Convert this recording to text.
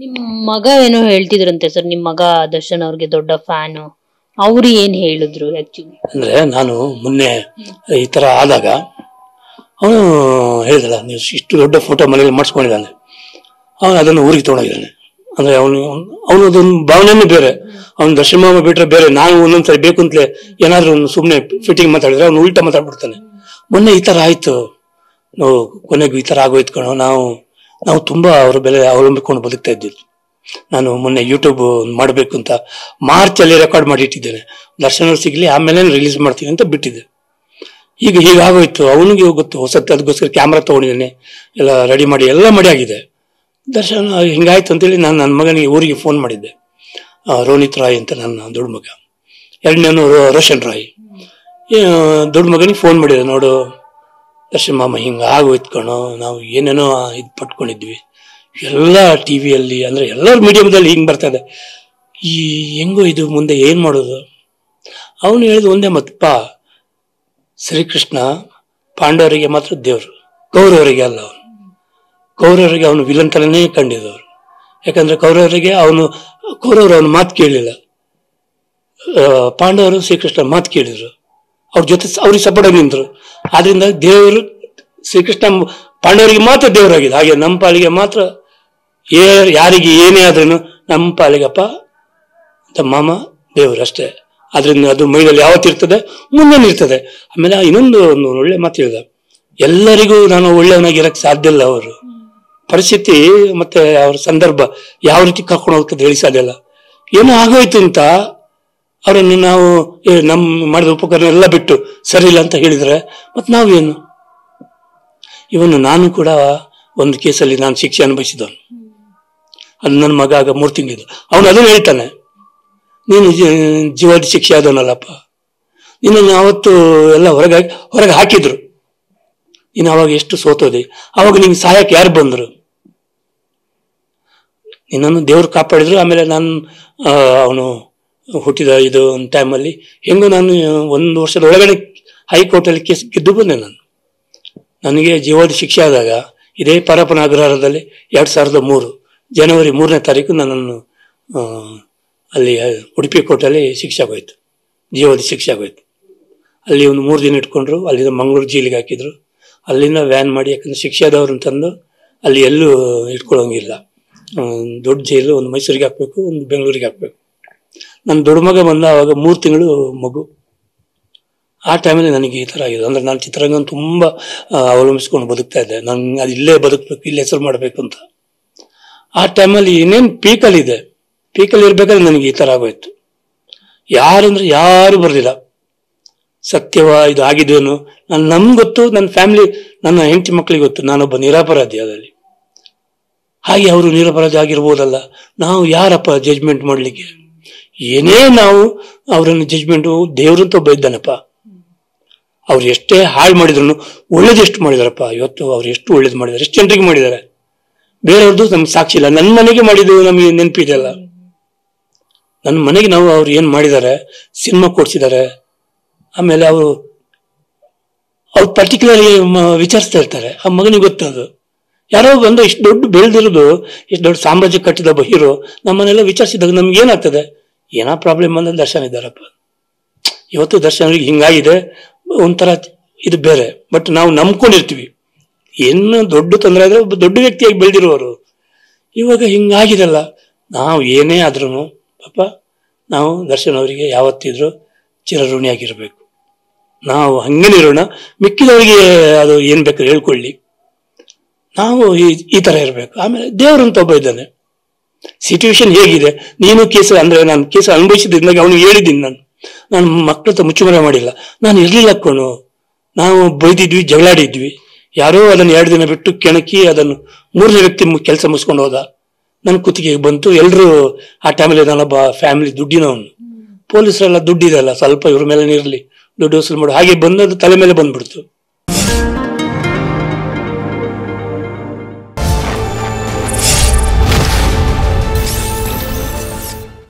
ನಿಮ್ ಮಗ ಏನೋ ಹೇಳ್ತಿದ್ರಂತೆ ಸರ್, ನಿಮ್ ಮಗ ದರ್ಶನ್ ಅವ್ರಿಗೆ ದೊಡ್ಡ ಫ್ಯಾನು, ಅವ್ರು ಏನ್ ಹೇಳಿದ್ರು ಆಕ್ಚುಲಿ? ಅಂದ್ರೆ ನಾನು ಮೊನ್ನೆ ಈ ತರ ಆದಾಗ ಅವನು ಹೇಳಿದಲ್ಲ, ನೀವು ಇಷ್ಟು ದೊಡ್ಡ ಫೋಟೋ ಮನೇಲಿ ಮಾಡಿಸ್ಕೊಂಡಿದ್ದಾನೆ, ಅವನು ಅದನ್ನು ಊರಿಗೆ ತಗೊಂಡೋಗಿದ್ದಾನೆ. ಅಂದ್ರೆ ಅವನದೊಂದು ಭಾವನೆನೂ ಬೇರೆ, ಅವ್ನು ದರ್ಶನ್ ಮಾಮ ಬಿಟ್ರೆ ಬೇರೆ. ನಾನು ಒಂದೊಂದ್ಸರಿ ಬೇಕು ಅಂತಲೇ ಏನಾದ್ರು ಒಂದು ಸುಮ್ಮನೆ ಫಿಟ್ಟಿಂಗ್ ಮಾತಾಡಿದ್ರೆ ಅವ್ನು ಉಲ್ಟಾ ಮಾತಾಡ್ಬಿಡ್ತಾನೆ. ಮೊನ್ನೆ ಈ ತರ ಆಯ್ತು, ನಾವು ಕೊನೆಗೂ ಈ ತರ ಆಗೋಯ್ತು ಕಣೋ, ನಾವು ತುಂಬಾ ಅವ್ರ ಬೆಲೆ ಅವಲಂಬಿಕೊಂಡು ಬದುಕ್ತಾ ಇದ್ದಿದ್ದು. ನಾನು ಮೊನ್ನೆ ಯೂಟ್ಯೂಬ್ ಮಾಡಬೇಕು ಅಂತ ಮಾರ್ಚ್ ಅಲ್ಲಿ ರೆಕಾರ್ಡ್ ಮಾಡಿ ಇಟ್ಟಿದ್ದೇನೆ, ದರ್ಶನ್ ಅವ್ರು ಸಿಗ್ಲಿ ಆಮೇಲೆ ರಿಲೀಸ್ ಮಾಡ್ತೀನಿ ಅಂತ ಬಿಟ್ಟಿದ್ದೆ. ಈಗ ಹೀಗಾಗೋಯ್ತು. ಅವನಿಗೆ ಗೊತ್ತು, ಹೊಸತ್ತು, ಅದಕ್ಕೋಸ್ಕರ ಕ್ಯಾಮ್ರಾ ತಗೊಂಡಿದ್ದೇನೆ, ಎಲ್ಲ ರೆಡಿ ಮಾಡಿ ಎಲ್ಲ ಮಾಡಿ ಆಗಿದೆ. ದರ್ಶನ್ ಹಿಂಗಾಯ್ತು ಅಂತೇಳಿ ನಾನು ನನ್ನ ಮಗನಿಗೆ ಊರಿಗೆ ಫೋನ್ ಮಾಡಿದ್ದೆ. ರೋನಿತ್ ರಾಯ್ ಅಂತ ನನ್ನ ದೊಡ್ಡ ಮಗ, ಎರಡನೇನು ರೋಷನ್ ರಾಯ್. ದೊಡ್ಡ ಮಗನಿಗೆ ಫೋನ್ ಮಾಡಿದೆ, ನೋಡು ದರ್ಶನ್ ಮಾಮ ಹಿಂಗ ಆಗೋಯ್ತು ಕಣೋ, ನಾವು ಏನೇನೋ ಇದು ಪಟ್ಕೊಂಡಿದ್ವಿ, ಎಲ್ಲ ಟಿವಿಯಲ್ಲಿ ಅಂದ್ರೆ ಎಲ್ಲರ ಮೀಡಿಯಮ್ದಲ್ಲಿ ಹಿಂಗ್ ಬರ್ತಾ ಇದೆ, ಈ ಹೆಂಗೋ ಇದು ಮುಂದೆ ಏನ್ ಮಾಡೋದು? ಅವನು ಹೇಳಿದ ಒಂದೇ ಮತ್ತಪ್ಪ, ಶ್ರೀಕೃಷ್ಣ ಪಾಂಡವರಿಗೆ ಮಾತ್ರ ದೇವರು, ಕೌರವರಿಗೆ ಅಲ್ಲ. ಕೌರವರಿಗೆ ಅವನು ವಿಲನ್ ತರನೇ ಕಂಡಿದ್ದವರು. ಯಾಕಂದ್ರೆ ಕೌರವರಿಗೆ ಕೌರವರು ಅವನ ಮಾತು ಕೇಳಲಿಲ್ಲ, ಪಾಂಡವರು ಶ್ರೀಕೃಷ್ಣ ಮಾತು ಕೇಳಿದ್ರು, ಅವ್ರ ಜೊತೆ ಅವ್ರಿಗೆ ಸಪೋರ್ಟ್ ನಿಂತರು. ಆದ್ರಿಂದ ದೇವರು ಶ್ರೀಕೃಷ್ಣ ಪಾಂಡವರಿಗೆ ಮಾತ್ರ ದೇವರಾಗಿದೆ. ಹಾಗೆ ನಮ್ಮ ಪಾಲಿಗೆ ಮಾತ್ರ ಯಾರಿಗೆ ಏನೇ ಆದ್ರೂ ನಮ್ಮ ಪಾಲಿಗಪ್ಪ ಅಂತ ಮಾಮ ದೇವರು ಅಷ್ಟೇ. ಆದ್ರಿಂದ ಅದು ಮೈದಲ್ಲಿ ಯಾವತ್ತಿರ್ತದೆ, ಮುಂದೆ ಇರ್ತದೆ. ಆಮೇಲೆ ಇನ್ನೊಂದು ಒಳ್ಳೆ ಮಾತು ಹೇಳಿದ, ಎಲ್ಲರಿಗೂ ನಾನು ಒಳ್ಳೆಯವನಾಗಿರಕ್ ಸಾಧ್ಯ ಇಲ್ಲ. ಅವರು ಪರಿಸ್ಥಿತಿ ಮತ್ತೆ ಅವ್ರ ಸಂದರ್ಭ ಯಾವ ರೀತಿ ಕರ್ಕೊಂಡು ಹೋಗ್ತದೆ ಹೇಳಿ ಸಾಧ್ಯ ಇಲ್ಲ. ಏನೋ ಆಗೋಯ್ತು ಅಂತ ಅವರನ್ನು ನಾವು ನಮ್ಮ ಮಾಡಿದ ಉಪಕರಣ ಎಲ್ಲ ಬಿಟ್ಟು ಸರಿ ಇಲ್ಲ ಅಂತ ಹೇಳಿದ್ರೆ ಮತ್ತೆ ನಾವೇನು? ಇವನು ನಾನು ಕೂಡ ಒಂದು ಕೇಸಲ್ಲಿ ನಾನು ಶಿಕ್ಷೆ ಅನುಭವಿಸಿದವನು. ಅದು ನನ್ನ ಮಗ ಆಗ 3 ತಿಂಗಳಿದ್ದು. ಅವನು ಅದನ್ನು ಹೇಳ್ತಾನೆ, ನೀನು ಜೀವಾದಿ ಶಿಕ್ಷೆ ಆದವನಲ್ಲಪ್ಪ, ನಿನ್ನನ್ನು ಅವತ್ತು ಎಲ್ಲ ಹೊರಗೆ ಹಾಕಿದ್ರು, ನೀನು ಅವಾಗ ಎಷ್ಟು ಸೋತೋದೆ, ಅವಾಗ ನಿಂಗೆ ಸಹಾಯಕ್ಕೆ ಯಾರು ಬಂದ್ರು? ನಿನ್ನನ್ನು ದೇವ್ರು ಕಾಪಾಡಿದ್ರು. ಆಮೇಲೆ ನಾನು ಅವನು ಹುಟ್ಟಿದ ಇದು ಒಂದು ಟೈಮಲ್ಲಿ ಹೆಂಗೋ ನಾನು 1 ವರ್ಷದ ಒಳಗಡೆ ಹೈಕೋರ್ಟಲ್ಲಿ ಕೇಸ್ ಗೆದ್ದು ಬಂದೆ. ನನಗೆ ಜೀವಾವಧಿ ಶಿಕ್ಷೆ ಆದಾಗ ಇದೇ ಪರಪ್ಪನ ಅಗ್ರಹಾರದಲ್ಲಿ 2003 ಜನವರಿ 3ನೇ ತಾರೀಕು ನನ್ನನ್ನು ಅಲ್ಲಿ ಉಡುಪಿ ಕೋರ್ಟಲ್ಲಿ ಶಿಕ್ಷೆ ಆಗೋಯ್ತು, ಜೀವಾವಧಿ ಶಿಕ್ಷೆ ಆಗೋಯ್ತು. ಅಲ್ಲಿ ಒಂದು 3 ದಿನ ಇಟ್ಕೊಂಡ್ರು. ಅಲ್ಲಿಂದ ಮಂಗಳೂರು ಜೈಲಿಗೆ ಹಾಕಿದ್ರು. ಅಲ್ಲಿಂದ ವ್ಯಾನ್ ಮಾಡಿ, ಯಾಕಂದ್ರೆ ಶಿಕ್ಷೆ ಆದವ್ರನ್ನ ತಂದು ಅಲ್ಲಿ ಎಲ್ಲೂ ಇಟ್ಕೊಳ್ಳೋಂಗಿಲ್ಲ. ದೊಡ್ಡ ಜೈಲು, ಒಂದು ಮೈಸೂರಿಗೆ ಹಾಕ್ಬೇಕು, ಒಂದು ಬೆಂಗಳೂರಿಗೆ ಹಾಕ್ಬೇಕು. ನನ್ನ ದೊಡ್ಡ ಮಗ ಬಂದ ಅವಾಗ 3 ತಿಂಗಳು ಮಗು. ಆ ಟೈಮಲ್ಲಿ ನನಗೆ ಈ ಥರ ಆಗಿದೆ. ಅಂದ್ರೆ ನಾನು ಚಿತ್ರರಂಗನ ತುಂಬ ಅವಲಂಬಿಸ್ಕೊಂಡು ಬದುಕ್ತಾ ಇದ್ದೆ. ನಂಗೆ ಅದು ಇಲ್ಲೇ ಬದುಕಬೇಕು, ಇಲ್ಲೇ ಹೆಸರು ಮಾಡಬೇಕು ಅಂತ. ಆ ಟೈಮಲ್ಲಿ ಇನ್ನೇನು ಪೀಕಲ್ಲಿ ಇರ್ಬೇಕಾದ್ರೆ ನನಗೆ ಈ ಥರ ಆಗೋಯ್ತು. ಯಾರಂದ್ರೆ ಯಾರು ಬರಲಿಲ್ಲ, ಸತ್ಯವ ಇದು ಆಗಿದ್ದೇನು ನಮ್ಗೆ ಗೊತ್ತು, ನನ್ನ ಫ್ಯಾಮಿಲಿ, ನನ್ನ ಹೆಂಡತಿ ಮಕ್ಕಳಿಗೆ ಗೊತ್ತು, ನಾನೊಬ್ಬ ನಿರಪರಾಧಿ ಅದರಲ್ಲಿ. ಹಾಗೆ ಅವರು ನಿರಪರಾಧಿ ಆಗಿರ್ಬೋದಲ್ಲ, ನಾವು ಯಾರಪ್ಪ ಜಡ್ಜ್ಮೆಂಟ್ ಮಾಡ್ಲಿಕ್ಕೆ? ಏನೇ ನಾವು ಅವರನ್ನು ಜಡ್ಜ್ಮೆಂಟು, ದೇವ್ರಂತ ಒಬ್ಬ ಇದ್ದಾನಪ್ಪ, ಅವ್ರು ಎಷ್ಟೇ ಹಾಳು ಮಾಡಿದ್ರು ಒಳ್ಳೇದು ಎಷ್ಟು ಮಾಡಿದಾರಪ್ಪ. ಇವತ್ತು ಅವ್ರು ಎಷ್ಟು ಒಳ್ಳೇದು ಮಾಡಿದ್ದಾರೆ, ಎಷ್ಟು ಜನರಿಗೆ ಮಾಡಿದ್ದಾರೆ. ಬೇರೆಯವ್ರದ್ದು ನಮ್ಗೆ ಸಾಕ್ಷಿ ಇಲ್ಲ. ನನ್ನ ಮನೆಗೆ ಮಾಡಿದ್ದು ನಮಗೆ ನೆನಪಿದೆಯಲ್ಲ, ನನ್ನ ಮನೆಗೆ ನಾವು ಅವ್ರು ಏನ್ ಮಾಡಿದ್ದಾರೆ, ಸಿನಿಮಾ ಕೊಡ್ಸಿದ್ದಾರೆ. ಆಮೇಲೆ ಅವ್ರು ಪರ್ಟಿಕ್ಯುಲರ್ಲಿ ವಿಚಾರಿಸ್ತಾ ಇರ್ತಾರೆ. ಆ ಮಗನಿಗೆ ಗೊತ್ತದು, ಯಾರೋ ಬಂದು ಇಷ್ಟು ದೊಡ್ಡ ಬೆಳೆದಿರೋದು, ಇಷ್ಟು ದೊಡ್ಡ ಸಾಮ್ರಾಜ್ಯ ಕಟ್ಟಿದ ಒಬ್ಬ ಹೀರೋ ನಮ್ಮನ್ನೆಲ್ಲ ವಿಚಾರಿಸಿದಾಗ ನಮ್ಗೆ ಏನಾಗ್ತದೆ, ಏನೋ ಪ್ರಾಬ್ಲಮ್ ಅಂದ್ರೆ ದರ್ಶನ್ ಇದ್ದಾರಪ್ಪ. ಇವತ್ತು ದರ್ಶನ್ ಅವ್ರಿಗೆ ಹಿಂಗಾಗಿದೆ, ಒಂಥರ ಇದು ಬೇರೆ. ಬಟ್ ನಾವು ನಂಬ್ಕೊಂಡಿರ್ತೀವಿ, ಏನು ದೊಡ್ಡ ತೊಂದರೆ ಆದ್ರೆ ಒಬ್ಬ ದೊಡ್ಡ ವ್ಯಕ್ತಿಯಾಗಿ ಬೆಳೆದಿರುವವರು. ಇವಾಗ ಹಿಂಗಾಗಿದಲ್ಲ, ನಾವು ಏನೇ ಆದ್ರೂ ಪಾಪ ನಾವು ದರ್ಶನ್ ಅವರಿಗೆ ಯಾವತ್ತಿದ್ರು ಚಿರಋಣಿಯಾಗಿರ್ಬೇಕು. ನಾವು ಹಂಗೇನಿರೋಣ, ಮಿಕ್ಕಿದವರಿಗೆ ಅದು ಏನ್ ಬೇಕಾದ್ರೆ ಹೇಳ್ಕೊಳ್ಳಿ, ನಾವು ಈ ತರ ಇರ್ಬೇಕು. ಆಮೇಲೆ ದೇವರಂತ ಒಬ್ಬ ಇದ್ದಾನೆ. ಸಿಚುವೇಶನ್ ಹೇಗಿದೆ, ನೀನು ಕೇಸ ಅಂದ್ರೆ ನಾನು ಕೇಸ ಅನುಭವಿಸಿದ್ದಾಗ ಅವನಿಗೆ ಹೇಳಿದ್ದೀನಿ, ನಾನು ಮಕ್ಕಳ ಹತ್ರ ಮುಚ್ಚುಮರೆ ಮಾಡಿಲ್ಲ. ನಾನು ಇರ್ಲಿಲ್ಲ ಕಣು, ನಾವು ಬೈದಿದ್ವಿ, ಜಗಳಾಡಿದ್ವಿ. ಯಾರೋ ಅದನ್ನು 2 ದಿನ ಬಿಟ್ಟು ಕೆಣಕಿ ಅದನ್ನು 3ನೇ ವ್ಯಕ್ತಿ ಕೆಲಸ ಮುಗಿಸ್ಕೊಂಡು ಹೋದ. ನನ್ನ ಕುತ್ತಿಗೆಗೆ ಬಂತು. ಎಲ್ರು ಆ ಟೈಮಲ್ಲಿ ನಾನೊಬ್ಬ ಫ್ಯಾಮಿಲಿ ದುಡ್ಡಿನವನು, ಪೊಲೀಸರೆಲ್ಲ ದುಡ್ಡಿದೆಲ್ಲ ಸ್ವಲ್ಪ ಇವ್ರ ಮೇಲೆ ಇರಲಿ, ದುಡ್ಡು ವಸೂಲು ಮಾಡು, ಹಾಗೆ ಬಂದದ್ದು ತಲೆ ಮೇಲೆ ಬಂದ್ಬಿಡ್ತು.